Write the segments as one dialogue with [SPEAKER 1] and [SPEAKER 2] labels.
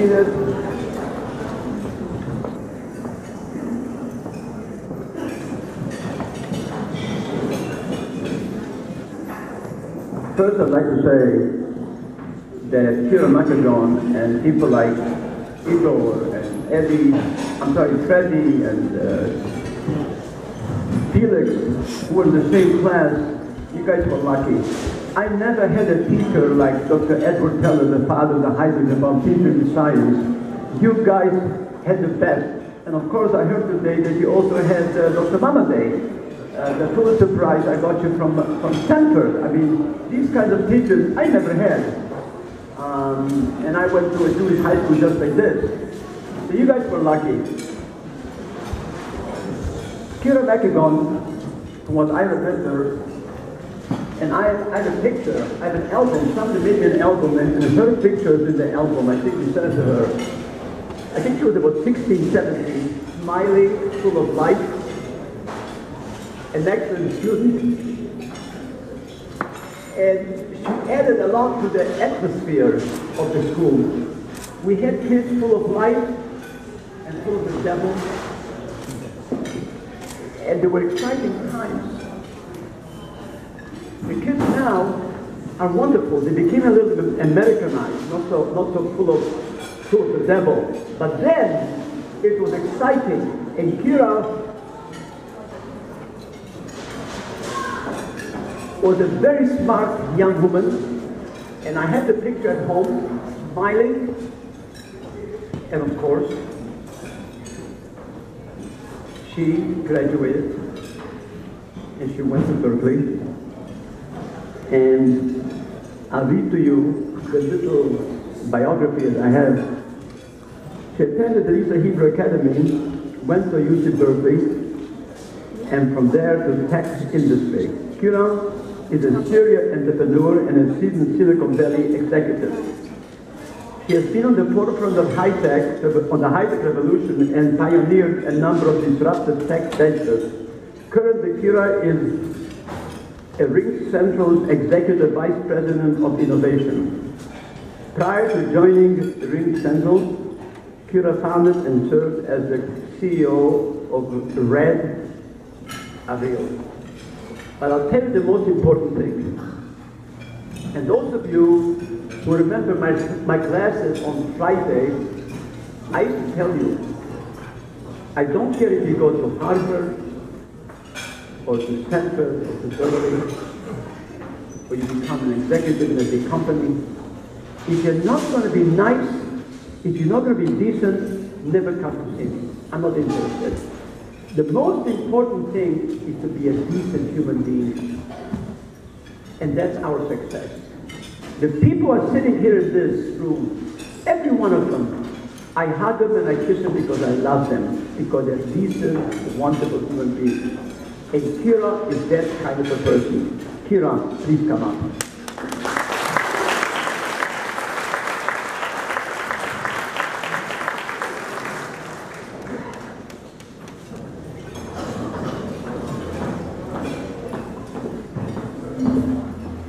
[SPEAKER 1] seated. First, I'd like to say that Kira Makagon and people like Igor and Eddie, Freddie and Felix, who were in the same class, you guys were lucky. I never had a teacher like Dr. Edward Teller, the father of the hydrogen bomb, teacher in science. You guys had the best. And of course, I heard today that you also had Dr. Mama Day, the Pulitzer Prize I got you from Stanford. I mean, these kinds of teachers I never had. And I went to a Jewish high school just like this. So you guys were lucky. Kira Makagon, from what I remember, and I have a picture, I have an album, somebody made me an album, and her pictures in the album, I think we sent it to her. I think she was about 16, 17, smiling, full of life, an excellent student. And she added a lot to the atmosphere of the school. We had kids full of life and full of the devil. And they were exciting times. The kids now are wonderful. They became a little bit Americanized, not so full of the devil. But then it was exciting. And Kira was a very smart young woman. And I had the picture at home, smiling. And of course, she graduated and she went to Berkeley. And I'll read to you the little biography that I have. She attended the Lisa Hebrew Academy, went to UC Berkeley, and from there to tech industry. Kira is a serial entrepreneur and a seasoned Silicon Valley executive. She has been on the forefront of high-tech, on the high-tech revolution, and pioneered a number of disruptive tech ventures. Currently, Kira is a Ring Central's Executive Vice President of Innovation. Prior to joining Ring Central, Kira founded and served as the CEO of Red Ariel. But I'll tell you the most important thing. And those of you who remember my classes on Friday, I used to tell you, I don't care if you go to Harvard, or to Stanford, or to Berkeley, or you become an executive in a big company. If you're not going to be nice, if you're not going to be decent, never come to see me. I'm not interested. The most important thing is to be a decent human being. And that's our success. The people who are sitting here in this room, every one of them, I hug them and I kiss them because I love them, because they're decent, wonderful human beings. And Kira is that kind of a person. Kira, please come up.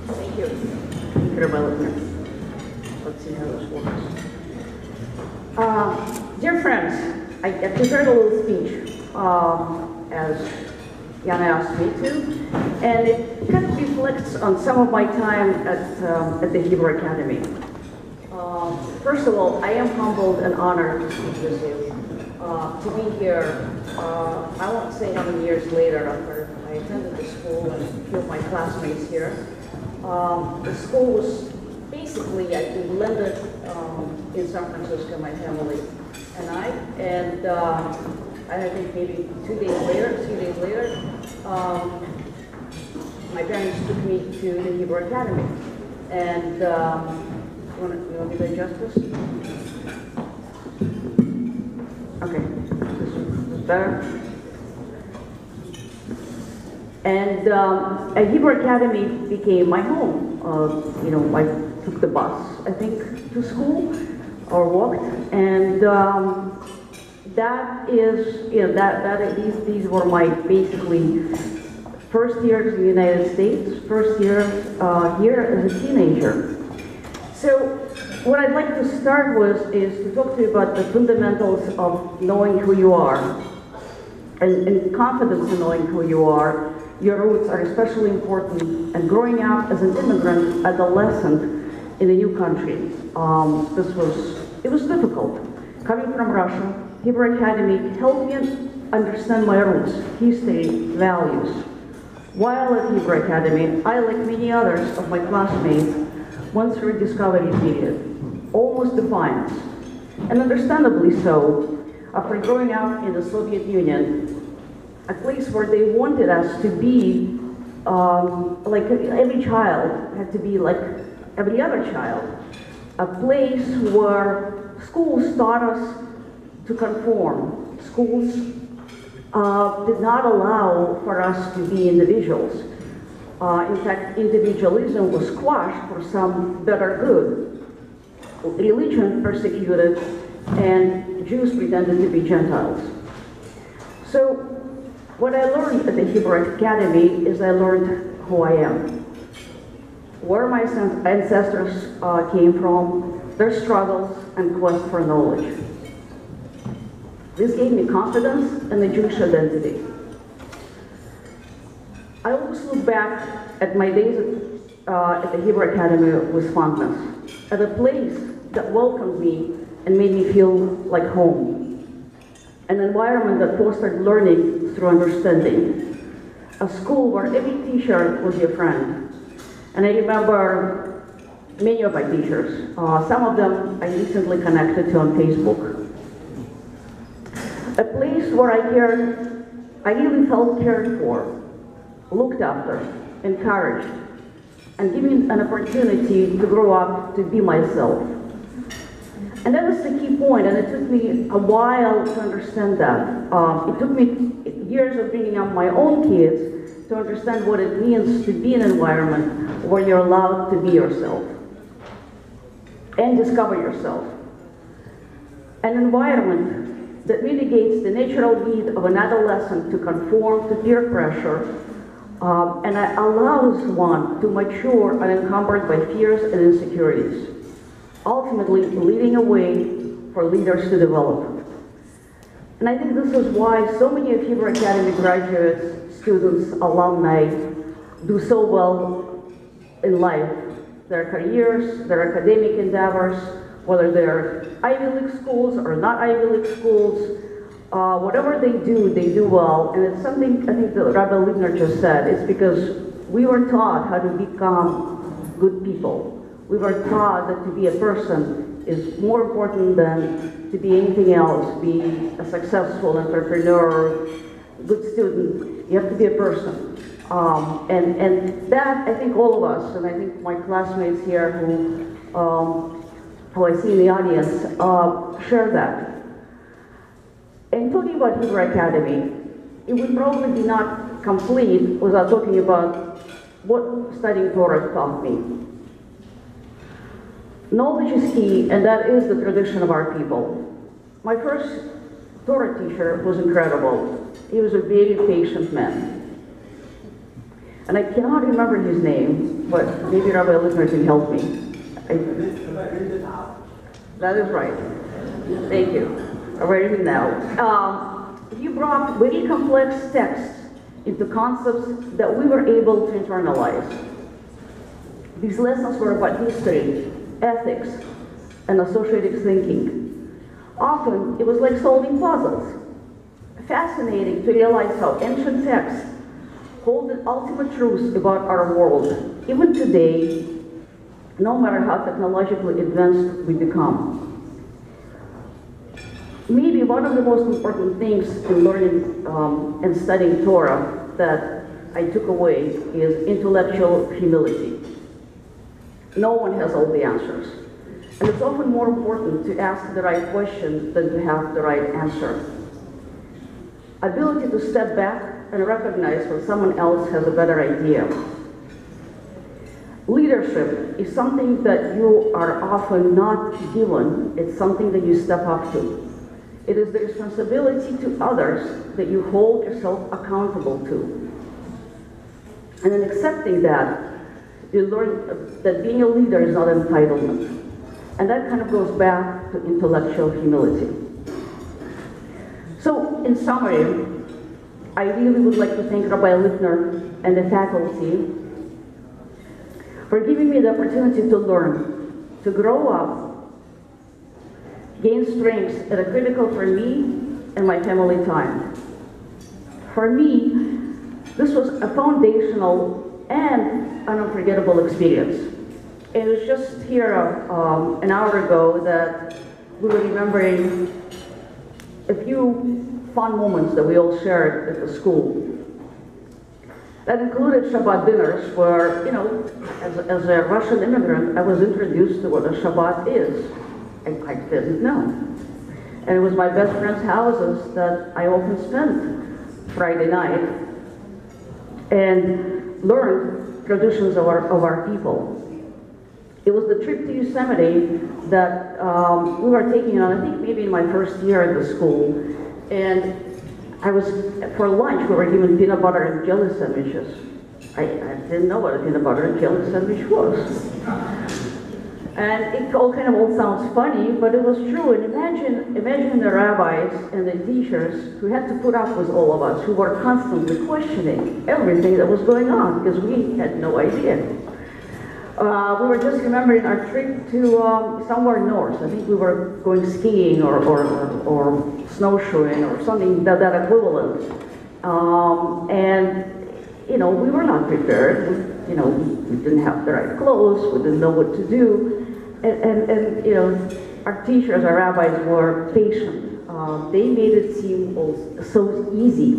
[SPEAKER 2] Thank you. Let's see how this works. Dear friends, I prepared a little speech as Yana asked me to, and it kind of reflects on some of my time at the Hebrew Academy. First of all, I am humbled and honored to speak with you, to be here. I won't say how many years later after I attended the school and a few of my classmates here. The school was basically, we landed in San Francisco, my family and I, and I think maybe 3 days later, my parents took me to the Hebrew Academy. And you want me to adjust this? Okay, this is better. And a Hebrew Academy became my home. I took the bus, I think, to school or walked, and that is, these were my basically first years in the United States, first year here as a teenager. So what I'd like to start with is to talk to you about the fundamentals of knowing who you are and confidence in knowing who you are. Your roots are especially important, and growing up as an immigrant, adolescent in a new country. It was difficult. Coming from Russia, Hebrew Academy helped me understand my roots, history, values. While at Hebrew Academy, I, like many others of my classmates, went through a discovery period, almost defiance, and understandably so, after growing up in the Soviet Union, a place where they wanted us to be like every child had to be like every other child, a place where schools taught us to conform. Schools did not allow for us to be individuals. In fact, individualism was squashed for some better good. Religion persecuted, and Jews pretended to be Gentiles. So, what I learned at the Hebrew Academy is I learned who I am, where my ancestors came from, their struggles and quest for knowledge. This gave me confidence and a Jewish identity. I always look back at my days at the Hebrew Academy with fondness, at a place that welcomed me and made me feel like home. An environment that fostered learning through understanding. A school where every teacher was your friend. And I remember many of my teachers. Some of them I recently connected to on Facebook. A place where I really felt cared for, looked after, encouraged, and given an opportunity to grow up to be myself. And that was the key point, and it took me a while to understand that. It took me years of bringing up my own kids to understand what it means to be in an environment where you're allowed to be yourself and discover yourself. An environment that mitigates the natural need of an adolescent to conform to peer pressure and allows one to mature unencumbered by fears and insecurities, ultimately leading a way for leaders to develop. And I think this is why so many of Hebrew Academy graduates, students, alumni do so well in life. Their careers, their academic endeavors, whether they're Ivy League schools or not Ivy League schools, whatever they do well. And it's something I think that Rabbi Liebner just said. It's because we were taught how to become good people. We were taught that to be a person is more important than to be anything else, be a successful entrepreneur, good student. You have to be a person. And that, I think all of us, and I think my classmates here who I see in the audience, share that. And talking about Hebrew Academy, it would probably be not complete without talking about what studying Torah taught me. Knowledge is key, and that is the tradition of our people. My first Torah teacher was incredible. He was a very patient man. And I cannot remember his name, but maybe Rabbi Liebner can help me. That is right. Thank you. I'm reading now. He brought very complex texts into concepts that we were able to internalize. These lessons were about history, ethics, and associative thinking. Often, it was like solving puzzles. Fascinating to realize how ancient texts hold the ultimate truths about our world, even today, no matter how technologically advanced we become. Maybe one of the most important things in learning and studying Torah that I took away is intellectual humility. No one has all the answers. And it's often more important to ask the right question than to have the right answer. Ability to step back and recognize when someone else has a better idea. Leadership is something that you are often not given. It's something that you step up to. It is the responsibility to others that you hold yourself accountable to. And in accepting that, you learn that being a leader is not entitlement. And that kind of goes back to intellectual humility. So, in summary, I really would like to thank Rabbi Littner and the faculty for giving me the opportunity to learn, to grow up, gain strengths that are critical for me and my family time. For me, this was a foundational and an unforgettable experience. It was just here an hour ago that we were remembering a few fun moments that we all shared at the school. That included Shabbat dinners where, you know, as a Russian immigrant, I was introduced to what a Shabbat is. I didn't know. And it was my best friend's houses that I often spent Friday night and learned traditions of our people. It was the trip to Yosemite that we were taking on, I think maybe in my first year at the school. And for lunch, we were given peanut butter and jelly sandwiches. I didn't know what a peanut butter and jelly sandwich was. And it all sounds funny, but it was true. And imagine the rabbis and the teachers who had to put up with all of us, who were constantly questioning everything that was going on, because we had no idea. We were just remembering our trip to somewhere north. I think we were going skiing or snowshoeing or something that equivalent. And you know, we were not prepared. We didn't have the right clothes. We didn't know what to do. And you know, our teachers, our rabbis were patient. They made it seem so easy.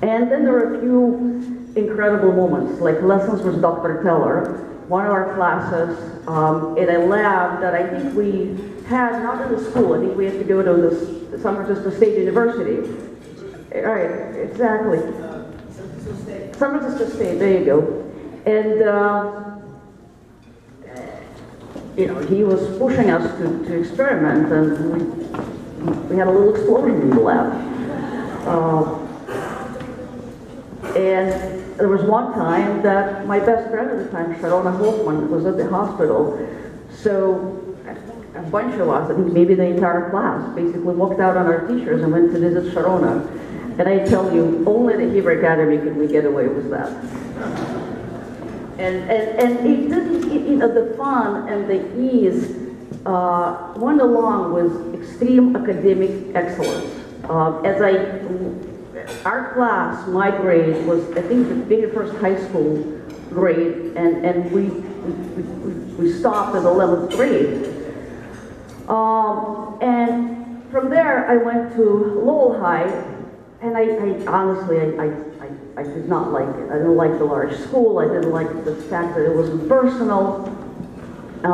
[SPEAKER 2] And then there were a few incredible moments, like lessons with Dr. Teller, one of our classes in a lab that I think we had, not in the school, I think we had to go to the San Francisco State University. Right, exactly. San Francisco State, there you go. And, you know, he was pushing us to experiment, and we had a little explosion in the lab. And there was one time that my best friend at the time, Sharona Hoffman, was at the hospital. So a bunch of us, I think maybe the entire class, basically walked out on our t-shirts and went to visit Sharona. And I tell you, only the Hebrew Academy could we get away with that. And it didn't, you know, the fun and the ease went along with extreme academic excellence. Our class, my grade, was, I think, the very first high school grade, and we stopped at 11th grade. And from there, I went to Lowell High, and I honestly did not like it. I didn't like the large school. I didn't like the fact that it wasn't personal. You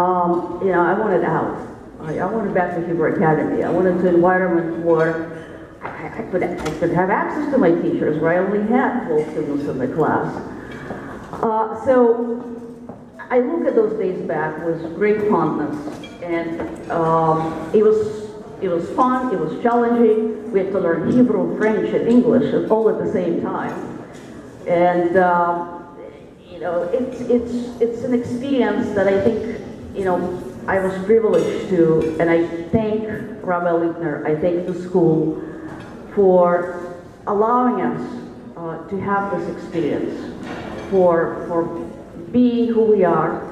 [SPEAKER 2] know, I wanted out. I wanted back to Hebrew Academy. I wanted an environment where I could have access to my teachers, where I only had 12 students in the class. So I look at those days back with great fondness, and it was fun, it was challenging. We had to learn Hebrew, French, and English all at the same time. And you know, it's an experience that I think, you know, I was privileged to, and I thank Rabbi Littner, I thank the school for allowing us to have this experience, for being who we are.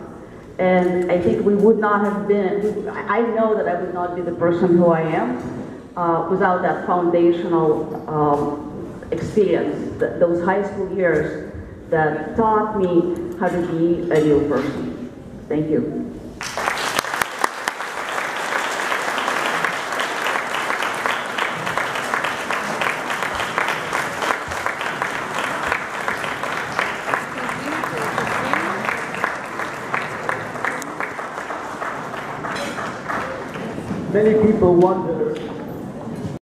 [SPEAKER 2] And I think we would not have been, I know that I would not be the person who I am without that foundational experience, those high school years that taught me how to be a real person. Thank you.
[SPEAKER 1] Many people wonder